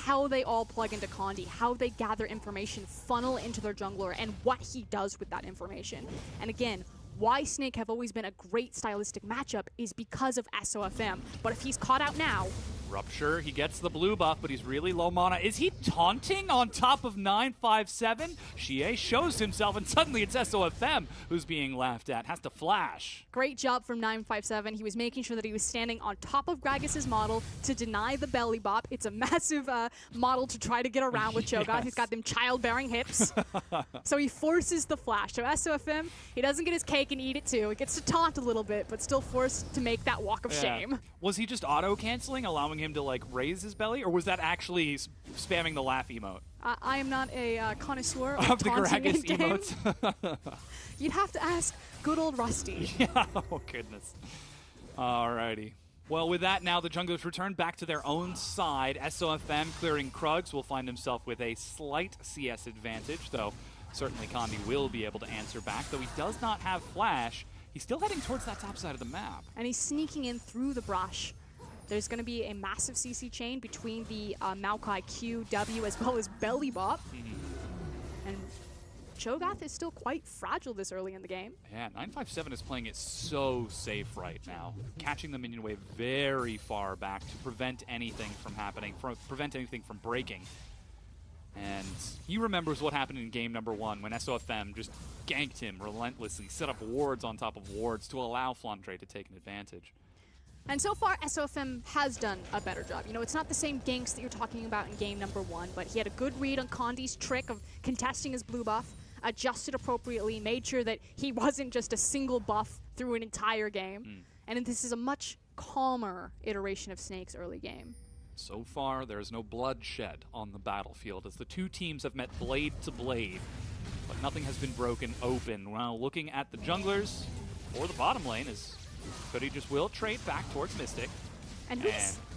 how they all plug into Condi, how they gather information, funnel into their jungler, and what he does with that information. And again, why Snake have always been a great stylistic matchup is because of SOFM. But if he's caught out now... Rupture, he gets the blue buff, but he's really low mana. Is he taunting on top of 957? Xie shows himself, and suddenly it's SOFM who's being laughed at. Has to flash. Great job from 957. He was making sure that he was standing on top of Gragas' model to deny the belly bop. It's a massive model to try to get around with Cho'Gath. He's got them childbearing hips. So he forces the flash. So SOFM, he doesn't get his cake and eat it too. He gets to taunt a little bit, but still forced to make that walk of shame. Was he just auto-canceling, allowing him to like raise his belly, or was that actually spamming the laugh emote? I am not a connoisseur of the taunting Gragas in-game. emotes. You'd have to ask good old Rusty. Yeah, oh goodness. Alrighty. Well, with that, now the junglers return back to their own side. SOFM clearing Krugs will find himself with a slight CS advantage, though certainly Condi will be able to answer back. Though he does not have Flash, he's still heading towards that top side of the map. And he's sneaking in through the brush. There's going to be a massive CC chain between the Maokai Q, W, as well as Belly Bop. And Cho'Gath is still quite fragile this early in the game. Yeah, 957 is playing it so safe right now. Catching the minion wave very far back to prevent anything from happening, prevent anything from breaking. And he remembers what happened in game number 1 when SOFM just ganked him relentlessly, set up wards on top of wards to allow Flandre to take an advantage. And so far, SOFM has done a better job. You know, it's not the same ganks that you're talking about in game number 1, but he had a good read on Condi's trick of contesting his blue buff, adjusted appropriately, made sure that he wasn't just a single buff through an entire game. And this is a much calmer iteration of Snake's early game. So far, there is no bloodshed on the battlefield as the two teams have met blade to blade, but nothing has been broken open. While looking at the junglers, or the bottom lane, is Cody just will trade back towards Mystic. And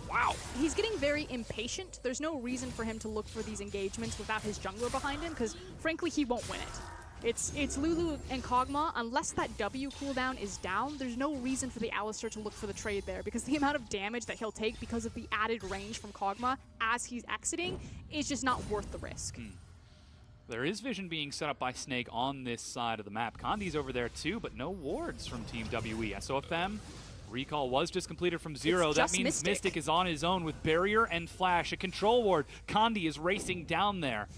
wow, he's getting very impatient. There's no reason for him to look for these engagements without his jungler behind him, because frankly, he won't win it. It's Lulu and Kog'Maw. Unless that W cooldown is down, there's no reason for the Alistar to look for the trade there, because the amount of damage that he'll take because of the added range from Kog'Maw as he's exiting is just not worth the risk. There is vision being set up by Snake on this side of the map. Condi's over there too, but no wards from Team WE. SOFM, recall was just completed from 0. That means Mystic is on his own with Barrier and Flash. A control ward. Condi is racing down there.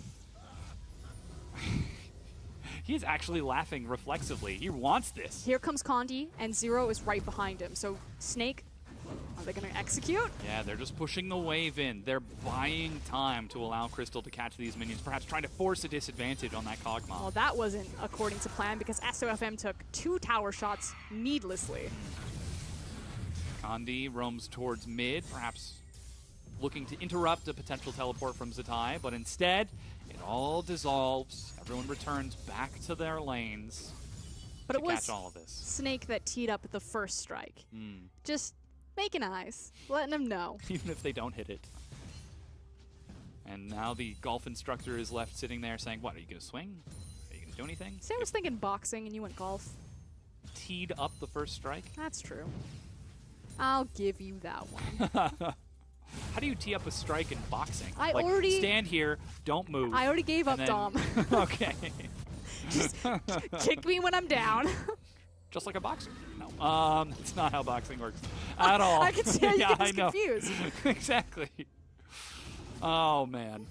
He is actually laughing reflexively. He wants this. Here comes Condi, and 0 is right behind him. So Snake, are they going to execute? Yeah, they're just pushing the wave in. They're buying time to allow Crystal to catch these minions, perhaps trying to force a disadvantage on that Kog'Maw. Well, that wasn't according to plan, because SOFM took 2 tower shots needlessly. Condi roams towards mid, perhaps looking to interrupt a potential teleport from Zatai, but instead, it all dissolves. Everyone returns back to their lanes but to it was catch all of this. Snake that teed up the first strike. Just making eyes, letting them know. Even if they don't hit it. And now the golf instructor is left sitting there saying, what, are you going to swing? Are you going to do anything? See, I was thinking boxing and you went golf. Teed up the first strike? That's true. I'll give you that one. How do you tee up a strike in boxing? I like, already... stand here, don't move. I already gave up, then, Dom. Okay. Just kick me when I'm down. Just like a boxer. No, that's not how boxing works at all. I can see how you get confused. Exactly. Oh, man.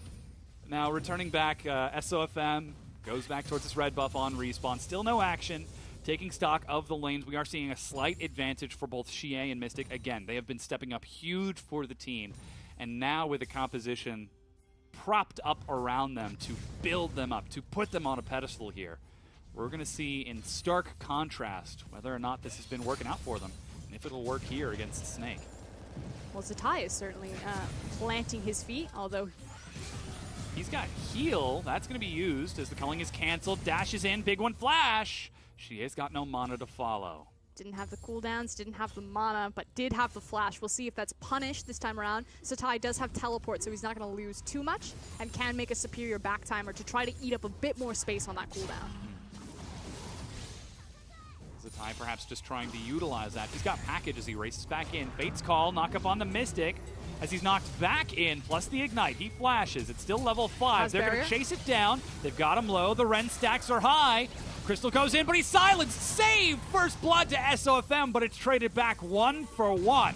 Now, returning back, SOFM goes back towards this red buff on respawn. Still no action. Taking stock of the lanes, we are seeing a slight advantage for both Xie and Mystic. Again, they have been stepping up huge for the team. And now with the composition propped up around them to build them up, to put them on a pedestal here, we're going to see in stark contrast whether or not this has been working out for them, and if it'll work here against Snake. Well, Zatai is certainly planting his feet, although... He's got heal. That's going to be used as the culling is canceled. Dashes in, big one, flash! She has got no mana to follow. Didn't have the cooldowns, didn't have the mana, but did have the flash. We'll see if that's punished this time around. Zatai does have teleport, so he's not going to lose too much, and can make a superior back timer to try to eat up a bit more space on that cooldown. Zatai perhaps just trying to utilize that. He's got package as he races back in. Fate's call, knock up on the Mystic. as he's knocked back in, plus the ignite. He flashes. It's still level 5. They're going to chase it down. They've got him low. The Ren stacks are high. Crystal goes in, but he's silenced. Saved! First blood to SOFM, but it's traded back 1 for 1.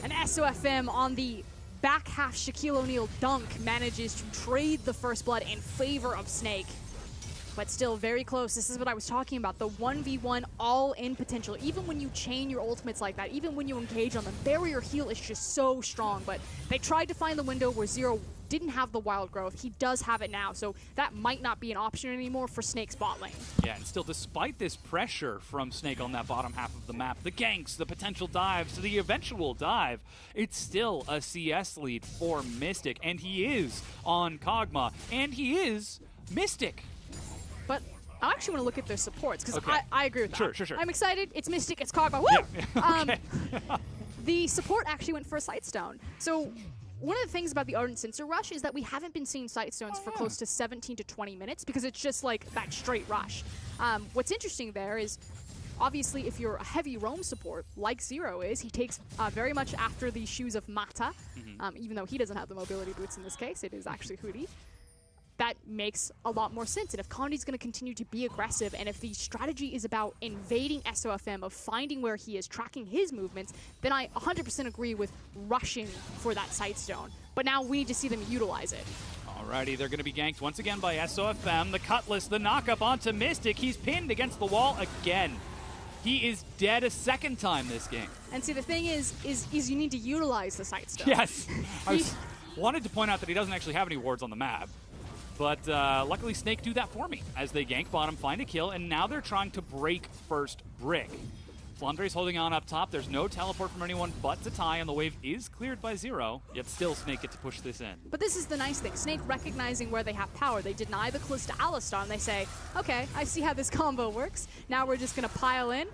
And SOFM on the back half Shaquille O'Neal dunk manages to trade the first blood in favor of Snake. But still very close. This is what I was talking about, the 1v1 all-in potential. Even when you chain your ultimates like that, even when you engage on them, barrier heal is just so strong. But they tried to find the window where Zero didn't have the wild growth. He does have it now, so that might not be an option anymore for Snake's bot lane. Yeah, and still, despite this pressure from Snake on that bottom half of the map, the ganks, the potential dives, the eventual dive, it's still a CS lead for Mystic, and he is on Kog'Maw, and he is Mystic. But I actually want to look at their supports, because Okay. I agree with that. Sure. I'm excited. It's Mystic. It's Kog'Maw. Woo! Yeah. Okay. The support actually went for a Sightstone. So one of the things about the Ardent Sensor Rush is that we haven't been seeing Sightstones for close to 17 to 20 minutes, because it's just like that straight rush. What's interesting there is, obviously, if you're a heavy roam support, like Zero is, he takes very much after the shoes of Mata, even though he doesn't have the mobility boots in this case. It is actually Hootie. That makes a lot more sense. And if Condi's going to continue to be aggressive, and if the strategy is about invading SOFM, of finding where he is, tracking his movements, then I 100% agree with rushing for that Sightstone. But now we need to see them utilize it. Alrighty, they're going to be ganked once again by SOFM. The Cutlass, the knock-up onto Mystic. He's pinned against the wall again. He is dead a second time this game. And see, the thing is you need to utilize the Sightstone. Yes. I wanted to point out that he doesn't actually have any wards on the map. But luckily, Snake do that for me as they gank bottom, find a kill, and now they're trying to break first brick. Flandre's holding on up top. There's no teleport from anyone but Zatai, and the wave is cleared by Zero, yet still Snake get to push this in. But this is the nice thing. Snake recognizing where they have power. They deny the Calista Alistar, and they say, okay, I see how this combo works. Now we're just going to pile in.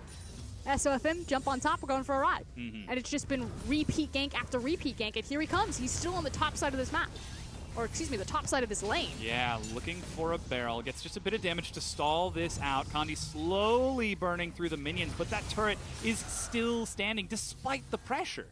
SOFM, jump on top, we're going for a ride. And it's just been repeat gank after repeat gank, and here he comes. He's still on the top side of this map. Or, excuse me, the top side of this lane. Yeah, looking for a barrel. Gets just a bit of damage to stall this out. Condi slowly burning through the minions, but that turret is still standing despite the pressure.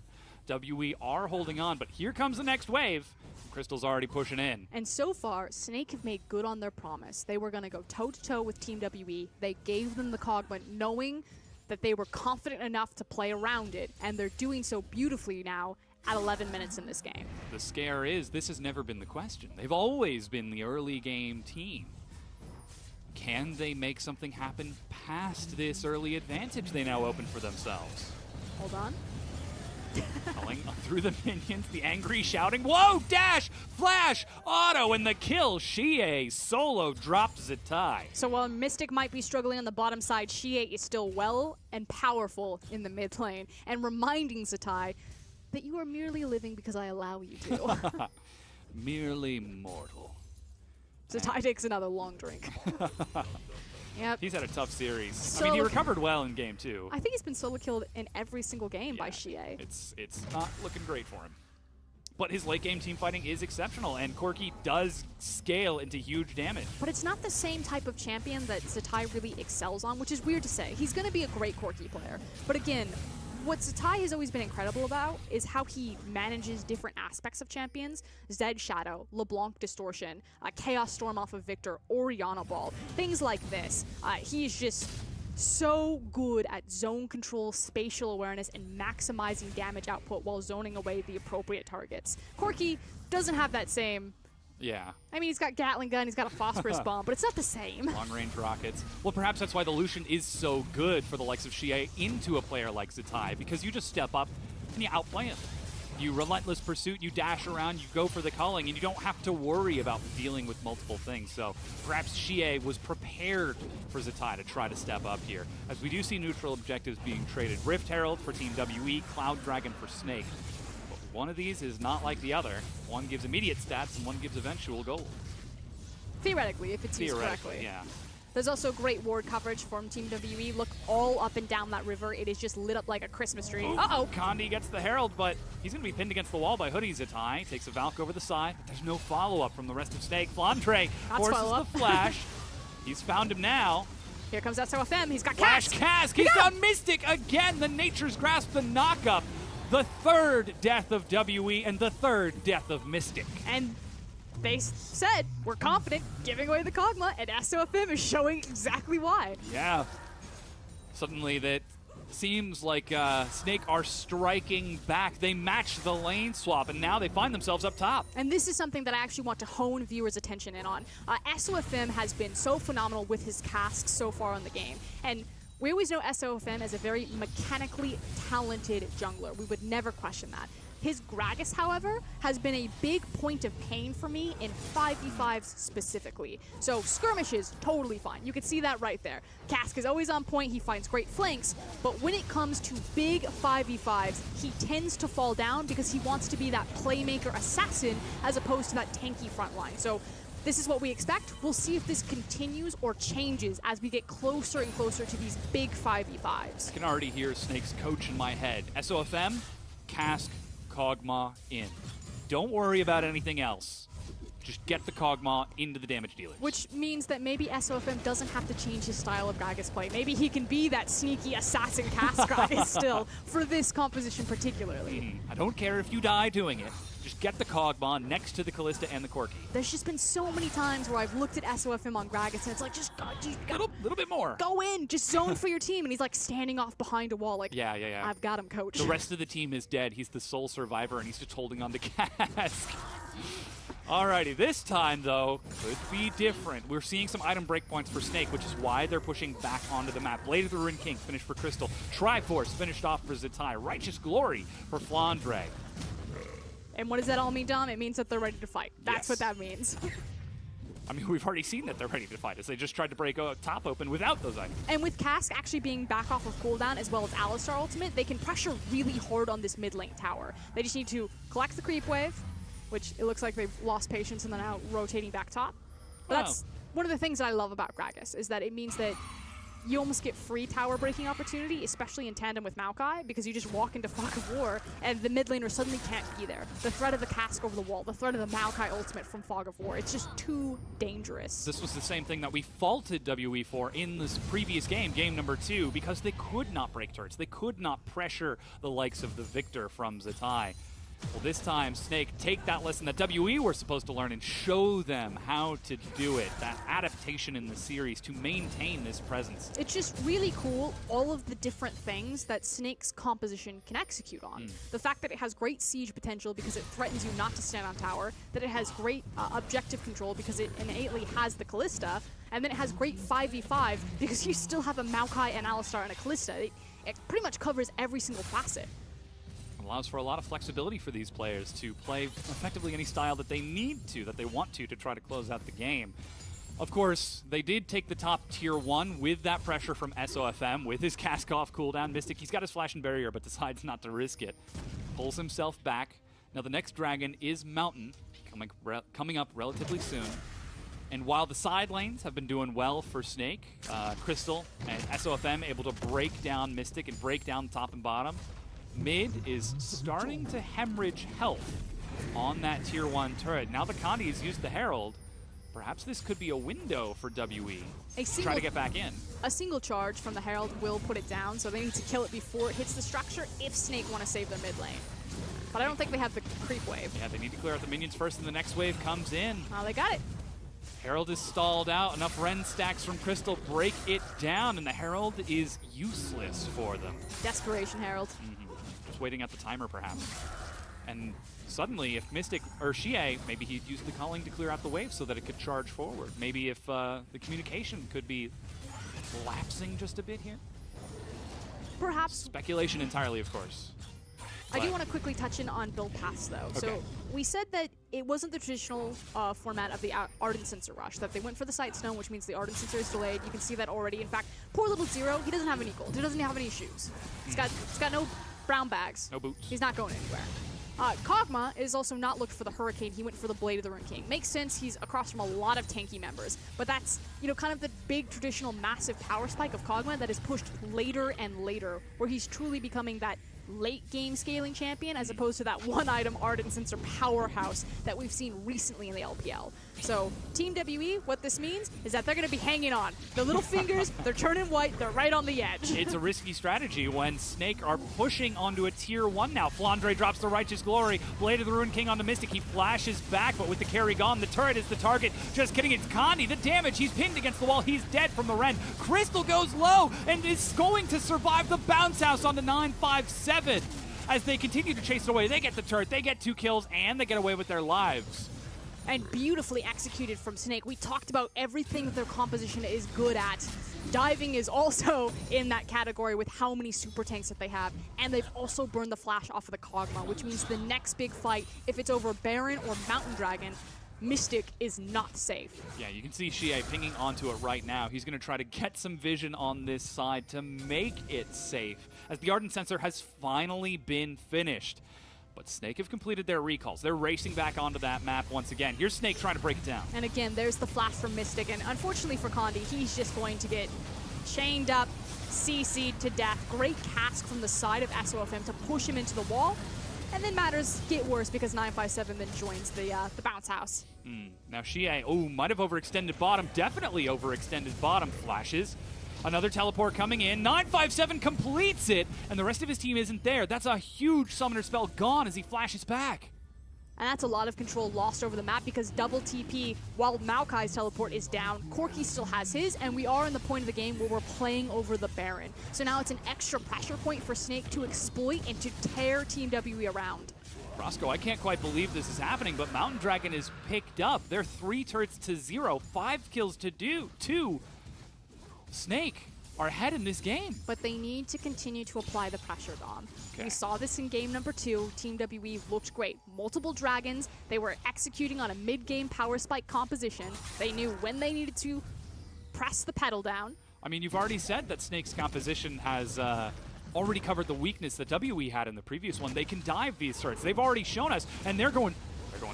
WE are holding on, but here comes the next wave. Crystal's already pushing in. And so far, Snake have made good on their promise. They were going to go toe-to-toe with Team WE. They gave them the Kog'Maw, knowing that they were confident enough to play around it, and they're doing so beautifully now at 11 minutes in this game. The scare is, this has never been the question. They've always been the early game team. Can they make something happen past this early advantage they now open for themselves? Hold on. Calling through the minions, the angry shouting, whoa, dash, flash, auto, and the kill. Xie solo dropped Zatai. So while Mystic might be struggling on the bottom side, Xie is still well and powerful in the mid lane, and reminding Zatai that you are merely living because I allow you to. Merely mortal. Zatai takes another long drink. Yep. He's had a tough series. So I mean, he recovered well in game 2. I think he's been solo killed in every single game by Xie. It's not looking great for him. But his late game team fighting is exceptional, and Corki does scale into huge damage. But it's not the same type of champion that Zatai really excels on, which is weird to say. He's going to be a great Corki player. But again, what Zatai has always been incredible about is how he manages different aspects of champions. Zed Shadow, LeBlanc Distortion, Chaos Storm off of Victor, Orianna Ball, things like this. He is just so good at zone control, spatial awareness, and maximizing damage output while zoning away the appropriate targets. Corki doesn't have that same... Yeah. I mean, he's got Gatling gun, he's got a phosphorus bomb, but it's not the same. Long-range rockets. Well, perhaps that's why the Lucian is so good for the likes of Xie into a player like Zatai, because you just step up and you outplay him. You relentless pursuit, you dash around, you go for the culling, and you don't have to worry about dealing with multiple things. So perhaps Xie was prepared for Zatai to try to step up here, as we do see neutral objectives being traded. Rift Herald for Team WE, Cloud Dragon for Snake. One of these is not like the other. One gives immediate stats and one gives eventual gold. Theoretically, if it's used correctly. Yeah. There's also great ward coverage from Team WE. Look all up and down that river. It is just lit up like a Christmas tree. Uh-oh. Condi gets the Herald, but he's going to be pinned against the wall by Hoodie Zatai. Takes a Valk over the side, but there's no follow-up from the rest of Snake. Flandre forces the flash. He's found him now. Here comes SOFM. He's got Flash Cask. Cask. He's found Mystic again. The Nature's Grasp, the knock-up. the third death of WE and the third death of Mystic. And they said, we're confident giving away the Kog'Maw, and SOFM is showing exactly why. Yeah. Suddenly that seems like Snake are striking back. They match the lane swap, and now they find themselves up top. And this is something that I actually want to hone viewers' attention in on. SOFM has been so phenomenal with his casks so far in the game. And we always know SOFM as a very mechanically talented jungler. We would never question that. His Gragas, however, has been a big point of pain for me in 5v5s specifically. So skirmishes, totally fine. You can see that right there. Cask is always on point, he finds great flanks, but when it comes to big 5v5s, he tends to fall down because he wants to be that playmaker assassin as opposed to that tanky front line. So this is what we expect. We'll see if this continues or changes as we get closer and closer to these big 5v5s. I can already hear Snake's coach in my head. SOFM, Cask, Kog'Maw in. Don't worry about anything else. Just get the Kog'Maw into the damage dealers. Which means that maybe SOFM doesn't have to change his style of Gragas play. Maybe he can be that sneaky assassin cast Gragas still for this composition particularly. I don't care if you die doing it. Just get the Kog'Maw next to the Kalista and the Corki. There's just been so many times where I've looked at SOFM on Gragas and it's like, just little bit more. Go in, just zone for your team. And he's like standing off behind a wall like, yeah. I've got him, coach. The rest of the team is dead. He's the sole survivor and he's just holding on to Cask. Alrighty, this time though, could be different. We're seeing some item breakpoints for Snake, which is why they're pushing back onto the map. Blade of the Ruined King finished for Crystal. Triforce finished off for Zatai. Righteous Glory for Flandre. And what does that all mean, Dom? It means that they're ready to fight. That's what that means. I mean, we've already seen that they're ready to fight us. They just tried to break top open without those items. And with Cask actually being back off of cooldown as well as Alistar ultimate, they can pressure really hard on this mid lane tower. They just need to collect the creep wave, which it looks like they've lost patience and they're now rotating back top. But that's one of the things that I love about Gragas, is that it means that you almost get free tower breaking opportunity, especially in tandem with Maokai, because you just walk into Fog of War and the mid laner suddenly can't be there. The threat of the Cask over the wall, the threat of the Maokai ultimate from Fog of War, it's just too dangerous. This was the same thing that we faulted WE for in this previous game, game number 2, because they could not break turrets. They could not pressure the likes of the Victor from Zatai. Well, this time, Snake take that lesson that WE were supposed to learn and show them how to do it. That adaptation in the series to maintain this presence. It's just really cool, all of the different things that Snake's composition can execute on. The fact that it has great siege potential because it threatens you not to stand on tower, that it has great objective control because it innately has the Kalista, and then it has great 5v5 because you still have a Maokai, an Alistar, and a Kalista. It pretty much covers every single facet. Allows for a lot of flexibility for these players to play effectively any style that they need to, that they want to try to close out the game. Of course, they did take the top tier 1 with that pressure from SOFM, with his Cask off cooldown. Mystic, he's got his flash and barrier, but decides not to risk it. Pulls himself back. Now the next dragon is Mountain, coming up relatively soon. And while the side lanes have been doing well for Snake, Crystal and SOFM able to break down Mystic and break down top and bottom, mid is starting to hemorrhage health on that tier 1 turret. Now the Condi's used the Herald. Perhaps this could be a window for WE to try to get back in. A single charge from the Herald will put it down, so they need to kill it before it hits the structure if Snake want to save their mid lane. But I don't think they have the creep wave. Yeah, they need to clear out the minions first, and the next wave comes in. Oh, they got it. Herald is stalled out. Enough Ren stacks from Crystal break it down, and the Herald is useless for them. Desperation Herald. Just waiting at the timer, perhaps. And suddenly, if Mystic, or Xie, maybe he'd use the calling to clear out the wave so that it could charge forward. Maybe if the communication could be lapsing just a bit here. Perhaps. Speculation entirely, of course. I do want to quickly touch in on build paths, though. Okay. So we said that it wasn't the traditional format of the Ardent Sensor Rush, that they went for the Sight Stone, which means the Ardent Sensor is delayed. You can see that already. In fact, poor little Zero, he doesn't have any gold. He doesn't have any shoes. He's got no brown bags. No boots. He's not going anywhere. Kog'Maw is also not looked for the Hurricane. He went for the Blade of the Ruined King. Makes sense. He's across from a lot of tanky members. But that's, you know, kind of the big traditional massive power spike of Kog'Maw that is pushed later and later, where he's truly becoming that late game scaling champion as opposed to that one item Ardent Sensor powerhouse that we've seen recently in the LPL. So Team WE, what this means is that they're going to be hanging on. The little fingers, they're turning white, they're right on the edge. It's a risky strategy when Snake are pushing onto a tier 1 now. Flandre drops the Righteous Glory, Blade of the Ruined King onto Mystic. He flashes back, but with the carry gone, the turret is the target. Just kidding, it's Kandi. The damage, he's pinned against the wall. He's dead from the Ren. Crystal goes low and is going to survive the bounce house on the 957. As they continue to chase it away, they get the turret, they get 2 kills, and they get away with their lives. And beautifully executed from Snake. We talked about everything that their composition is good at. Diving is also in that category with how many super tanks that they have. And they've also burned the flash off of the Kog'Maw, which means the next big fight, if it's over Baron or Mountain Dragon, Mystic is not safe. Yeah, you can see Xie pinging onto it right now. He's going to try to get some vision on this side to make it safe, as the Ardent Sensor has finally been finished. But Snake have completed their recalls. They're racing back onto that map once again. Here's Snake trying to break it down. And again, there's the flash from Mystic, and unfortunately for Kandi, he's just going to get chained up, CC'd to death. Great cask from the side of SOFM to push him into the wall. And then matters get worse because 957 then joins the bounce house. Now Xie, might have overextended bottom. Definitely overextended bottom. Flashes. Another teleport coming in. 957 completes it, and the rest of his team isn't there. That's a huge summoner spell gone as he flashes back. And that's a lot of control lost over the map because double TP while Maokai's teleport is down. Corki still has his, and we are in the point of the game where we're playing over the Baron. So now it's an extra pressure point for Snake to exploit and to tear Team WE around. Roscoe, I can't quite believe this is happening, but Mountain Dragon is picked up. They're 3 turrets to 0, 5 kills to 2. Snake are ahead in this game. But they need to continue to apply the pressure, Dom. Okay. We saw this in game number 2. Team WE looked great. Multiple dragons. They were executing on a mid-game power spike composition. They knew when they needed to press the pedal down. I mean, you've already said that Snake's composition has already covered the weakness that WE had in the previous one. They can dive these turrets. They've already shown us, and they're going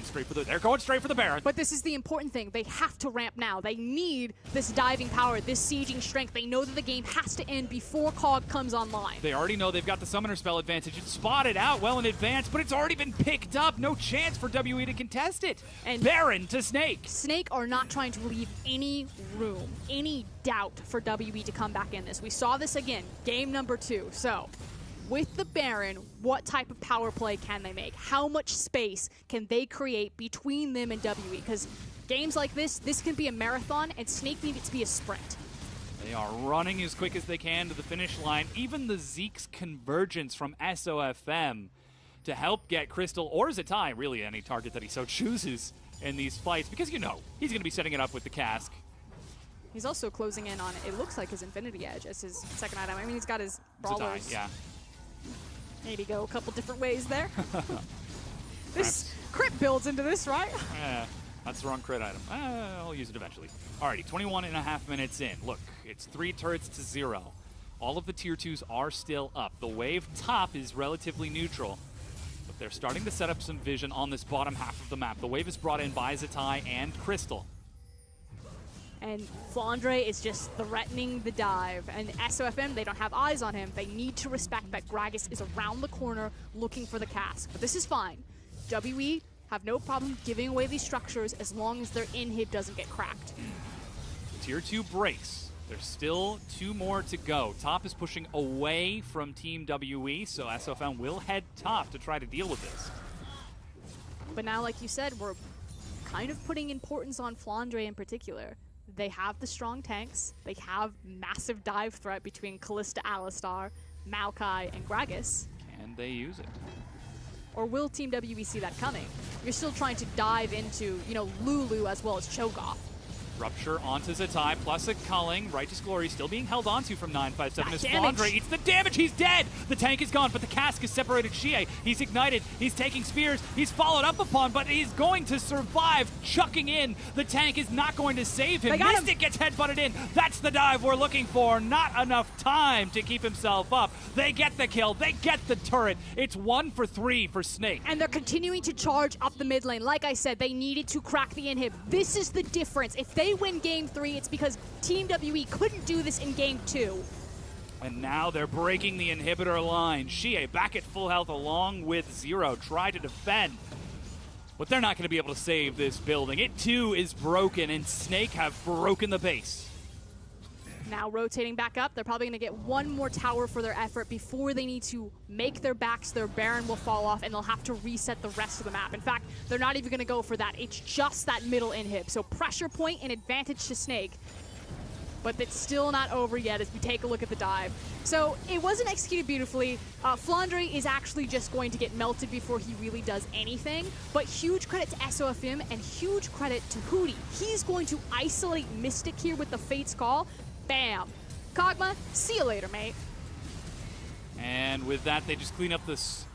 straight for the Baron. But this is the important thing. They have to ramp now. They need this diving power, this sieging strength. They know that the game has to end before Cog comes online. They already know they've got the summoner spell advantage. It's spotted out well in advance, but it's already been picked up. No chance for WE to contest it. And Baron to Snake. Snake are not trying to leave any room, any doubt for WE to come back in this. We saw this again, game number 2. So with the Baron, what type of power play can they make? How much space can they create between them and WE? Because games like this can be a marathon, and Snake needs it to be a sprint. They are running as quick as they can to the finish line. Even the Zeke's convergence from SOFM to help get Crystal, or Zatai, really any target that he so chooses in these fights, because you know he's going to be setting it up with the cask. He's also closing in on, it looks like, his Infinity Edge as his second item. I mean, he's got his brawlers. Zatai, yeah. Maybe go a couple different ways there. This crit builds into this, right? That's the wrong crit item. I'll use it eventually. Alrighty, 21.5 minutes in. Look, it's 3 turrets to 0. All of the tier 2s are still up. The wave top is relatively neutral, but they're starting to set up some vision on this bottom half of the map. The wave is brought in by Zatai and Crystal. And Flandre is just threatening the dive. And SOFM, they don't have eyes on him. They need to respect that Gragas is around the corner looking for the cask. But this is fine. WE have no problem giving away these structures as long as their inhib doesn't get cracked. Tier 2 breaks. There's still 2 more to go. Top is pushing away from Team WE, so SOFM will head top to try to deal with this. But now, like you said, we're kind of putting importance on Flandre in particular. They have the strong tanks. They have massive dive threat between Kalista Alistar, Maokai, and Gragas. Can they use it? Or will Team WE see that coming? You're still trying to dive into, Lulu as well as Cho'Gath. Rupture onto Zatai, plus a culling. Righteous Glory still being held onto from 957 as damage. Flandre eats the damage. He's dead. The tank is gone, but the cask has separated Xie. He's ignited. He's taking spears. He's followed up upon, but he's going to survive. Chucking in. The tank is not going to save him. Mystic gets headbutted in. That's the dive we're looking for. Not enough time to keep himself up. They get the kill. They get the turret. It's 1 for 3 for Snake. And they're continuing to charge up the mid lane. Like I said, they needed to crack the inhib. This is the difference. If they win game 3, it's because Team WE couldn't do this in game 2. And now they're breaking the inhibitor line. Xie back at full health along with Zero. Try to defend. But they're not going to be able to save this building. It too is broken, and Snake have broken the base. Now rotating back up, they're probably going to get one more tower for their effort before they need to make their backs. Their Baron will fall off, and they'll have to reset the rest of the map. In fact, they're not even going to go for that. It's just that middle inhib. So pressure point and advantage to Snake. But it's still not over yet as we take a look at the dive. So it wasn't executed beautifully. Flandre is actually just going to get melted before he really does anything. But huge credit to SOFM and huge credit to Hootie. He's going to isolate Mystic here with the Fate's Call. Bam. Kog'Maw, see you later, mate. And with that, they just clean up this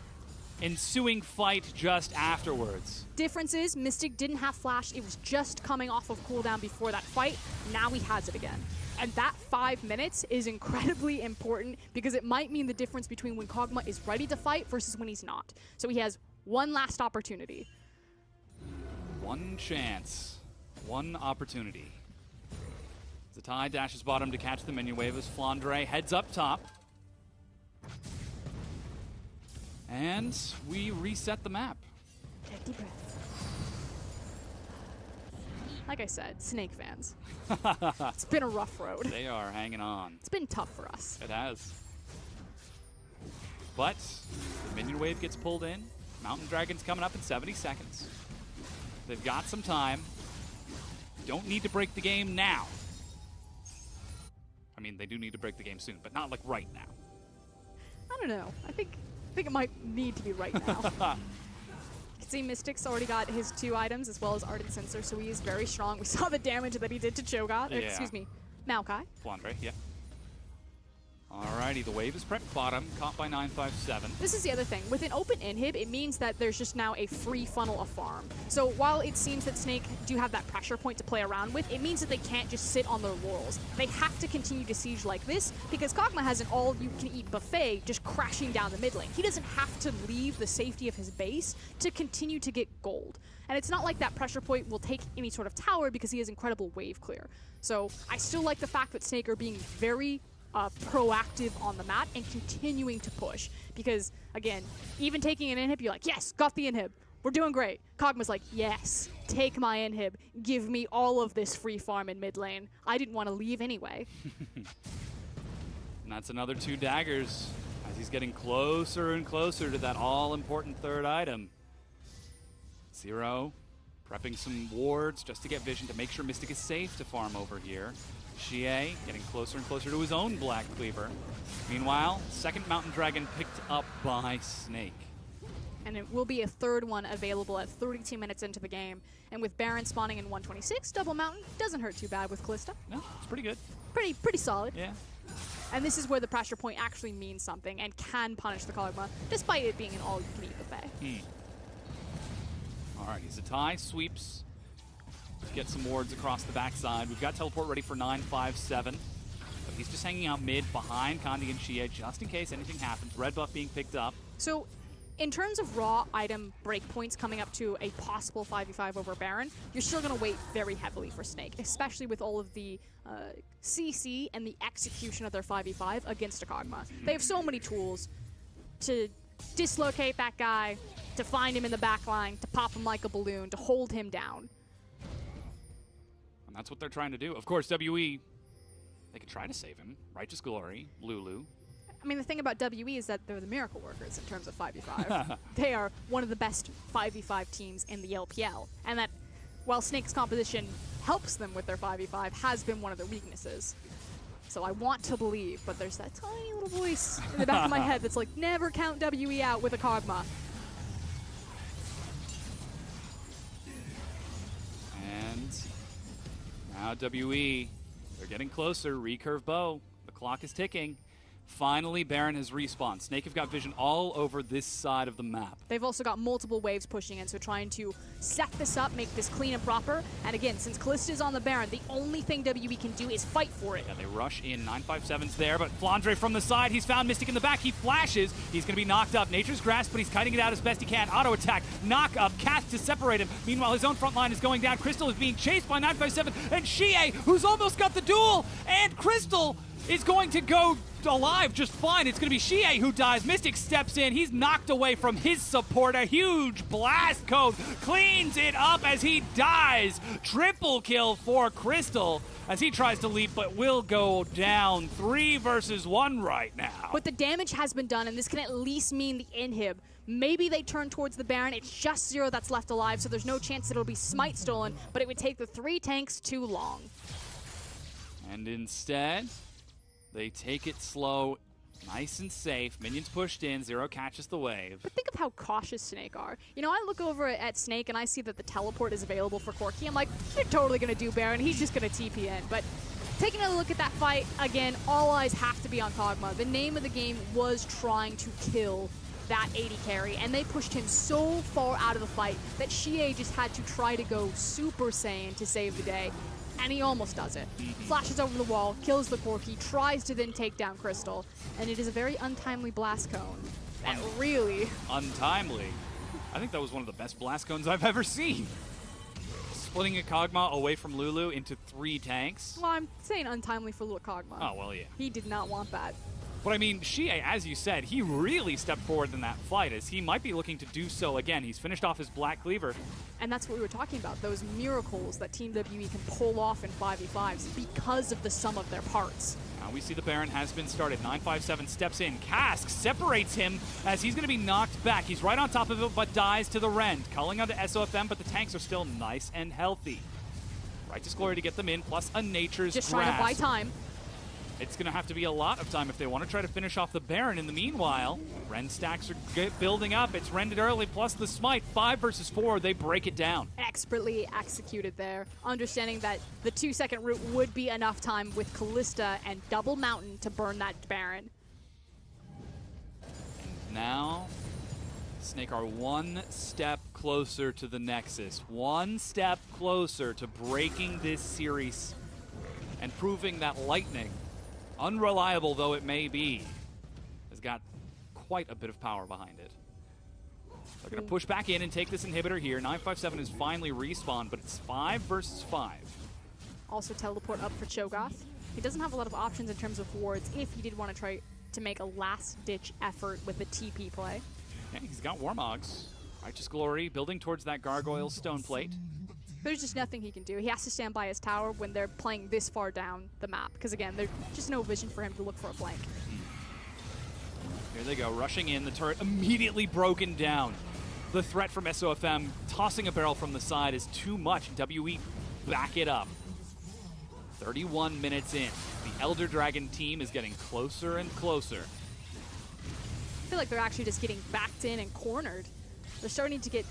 ensuing fight just afterwards. Difference is, Mystic didn't have flash. It was just coming off of cooldown before that fight. Now he has it again. And that 5 minutes is incredibly important because it might mean the difference between when Kog'Maw is ready to fight versus when he's not. So he has one last opportunity. One chance. One opportunity. Zatai dashes bottom to catch the minion wave as Flandre heads up top. And we reset the map. Take deep breaths. Like I said, Snake fans. It's been a rough road. They are hanging on. It's been tough for us. It has. But the minion wave gets pulled in. Mountain Dragon's coming up in 70 seconds. They've got some time. Don't need to break the game now. I mean, they do need to break the game soon, but not like right now. I don't know. I think it might need to be right now. You can see Mystic's already got his 2 items as well as Ardent Sensor, so he is very strong. We saw the damage that he did to Cho'Gath. Yeah. Excuse me, Maokai. Flandre, yeah. Alrighty, the wave is prepped bottom, caught by 957. This is the other thing. With an open inhib, it means that there's just now a free funnel of farm. So while it seems that Snake do have that pressure point to play around with, it means that they can't just sit on their laurels. They have to continue to siege like this because Kog'Maw has an all-you-can-eat buffet just crashing down the mid lane. He doesn't have to leave the safety of his base to continue to get gold. And it's not like that pressure point will take any sort of tower because he has incredible wave clear. So I still like the fact that Snake are being very proactive on the map and continuing to push. Because, again, even taking an inhib, you're like, yes, got the inhib. We're doing great. Kog'Maw's like, yes, take my inhib. Give me all of this free farm in mid lane. I didn't want to leave anyway. And that's another 2 daggers as he's getting closer and closer to that all-important 3rd item. Zero prepping some wards just to get vision to make sure Mystic is safe to farm over here. Xie getting closer and closer to his own Black Cleaver. Meanwhile, 2nd Mountain Dragon picked up by Snake. And it will be a 3rd one available at 32 minutes into the game. And with Baron spawning in 126, Double Mountain doesn't hurt too bad with Callista. No, it's pretty good. Pretty solid. Yeah. And this is where the pressure point actually means something and can punish the Kog'Maw, despite it being an all-you-can-eat buffet. Alright, Zatai sweeps to get some wards across the backside. We've got teleport ready for 957. But he's just hanging out mid behind Kandi and Xie just in case anything happens. Red buff being picked up. So in terms of raw item breakpoints coming up to a possible 5v5 over Baron, you're still going to wait very heavily for Snake, especially with all of the CC and the execution of their 5v5 against a Kog'Maw. They have so many tools to dislocate that guy, to find him in the back line, to pop him like a balloon, to hold him down. And that's what they're trying to do. Of course, WE, they could try to save him. Righteous Glory, Lulu. I mean, the thing about WE is that they're the miracle workers in terms of 5v5. They are one of the best 5v5 teams in the LPL. And that, while Snake's composition helps them with their 5v5, has been one of their weaknesses. So I want to believe, but there's that tiny little voice in the back of my head that's like, never count WE out with a Kog'Maw. And now WE, they're getting closer. Recurve bow. The clock is ticking. Finally, Baron has respawned. Snake have got vision all over this side of the map. They've also got multiple waves pushing in, so trying to set this up, make this clean and proper. And again, since Callista is on the Baron, the only thing WE can do is fight for it. Yeah, they rush in. 957's there, but Flandre from the side. He's found Mystic in the back. He flashes. He's going to be knocked up. Nature's Grasp, but he's kiting it out as best he can. Auto attack, knock up, cast to separate him. Meanwhile, his own front line is going down. Crystal is being chased by 957, and Xie, who's almost got the duel, and Crystal is going to go alive just fine. It's going to be Xie who dies. Mystic steps in. He's knocked away from his support. A huge blast code cleans it up as he dies. Triple kill for Crystal as he tries to leap, but will go down. 3 versus 1 right now. But the damage has been done, and this can at least mean the inhib. Maybe they turn towards the Baron. It's just Zero that's left alive, so there's no chance that it'll be Smite stolen, but it would take the 3 tanks too long. And instead, they take it slow, nice and safe. Minions pushed in, Zero catches the wave. But think of how cautious Snake are. You know, I look over at Snake and I see that the teleport is available for Corki. I'm like, they're totally going to do Baron. He's just going to TP in. But taking a look at that fight, again, all eyes have to be on Kog'Maw. The name of the game was trying to kill that 80 carry, and they pushed him so far out of the fight that Xie just had to try to go Super Saiyan to save the day. And he almost does it. Flashes over the wall, kills the Corki, tries to then take down Crystal, and it is a very untimely blast cone. That really... Untimely? I think that was one of the best blast cones I've ever seen. Splitting a Kog'Maw away from Lulu into 3 tanks. Well, I'm saying untimely for little Kog'Maw. Oh, well, yeah. He did not want that. But I mean, Xie, as you said, he really stepped forward in that fight, as he might be looking to do so again. He's finished off his Black Cleaver. And that's what we were talking about, those miracles that Team WE can pull off in 5v5s because of the sum of their parts. Now we see the Baron has been started. 957 steps in. Cask separates him as he's going to be knocked back. He's right on top of it, but dies to the Rend. Culling onto SOFM, but the tanks are still nice and healthy. Righteous Glory to get them in, plus a Nature's Just Grasp. trying to buy time. It's going to have to be a lot of time if they want to try to finish off the Baron. In the meanwhile, Rend stacks are building up. It's Rended early, plus the Smite. 5 versus 4, they break it down. Expertly executed there, understanding that the 2-second route would be enough time with Callista and Double Mountain to burn that Baron. And now, Snake are 1 step closer to the Nexus. 1 step closer to breaking this series and proving that Lightning, unreliable though it may be, has got quite a bit of power behind it. They're going to push back in and take this inhibitor here. 957 is finally respawned, but it's 5 versus 5. Also teleport up for Cho'Gath. He doesn't have a lot of options in terms of wards if he did want to try to make a last-ditch effort with the TP play. Okay, he's got Warmogs. Righteous Glory building towards that Gargoyle Stone Plate. There's just nothing he can do. He has to stand by his tower when they're playing this far down the map, because again, there's just no vision for him to look for a flank. Here they go, rushing in. The turret immediately broken down. The threat from SOFM tossing a barrel from the side is too much. WE back it up. 31 minutes in. The Elder Dragon team is getting closer and closer. I feel like they're actually just getting backed in and cornered. They're starting to get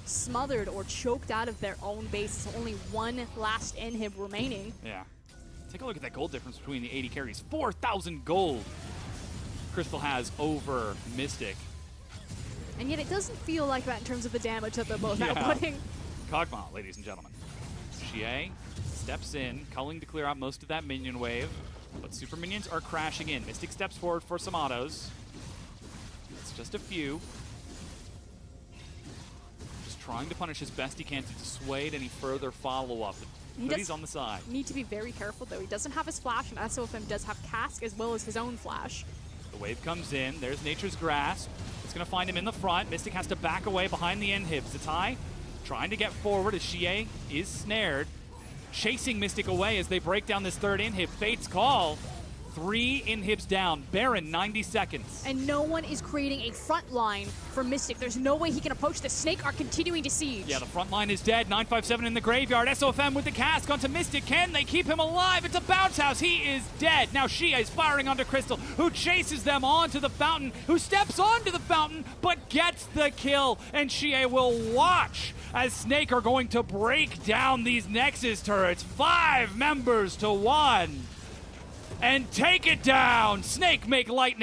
smothered or choked out of their own base. There's only 1 last inhib remaining. Yeah. Take a look at that gold difference between the 80 carries. 4,000 gold Crystal has over Mystic. And yet it doesn't feel like that in terms of the damage that they're both outputting. Kog'Maw, ladies and gentlemen. Xie steps in, culling to clear out most of that minion wave, but super minions are crashing in. Mystic steps forward for some autos. It's just a few. Just trying to punish as best he can to dissuade any further follow-up. He's on the side. Need to be very careful, though. He doesn't have his flash, and SOFM does have Cask as well as his own flash. The wave comes in. There's Nature's Grasp. It's going to find him in the front. Mystic has to back away behind the inhibs. Zatai trying to get forward as Xie is snared. Chasing Mystic away as they break down this third inhib. Fate's Call. 3 inhibs down. Baron, 90 seconds. And no one is creating a front line for Mystic. There's no way he can approach this. Snake are continuing to siege. Yeah, the front line is dead. 957 in the graveyard. SOFM with the Cask onto Mystic. Can they keep him alive? It's a bounce house. He is dead. Now Xie is firing onto Crystal, who chases them onto the fountain, who steps onto the fountain, but gets the kill. And Xie will watch as Snake are going to break down these Nexus turrets. 5 members to 1. And take it down. Snake make Lightning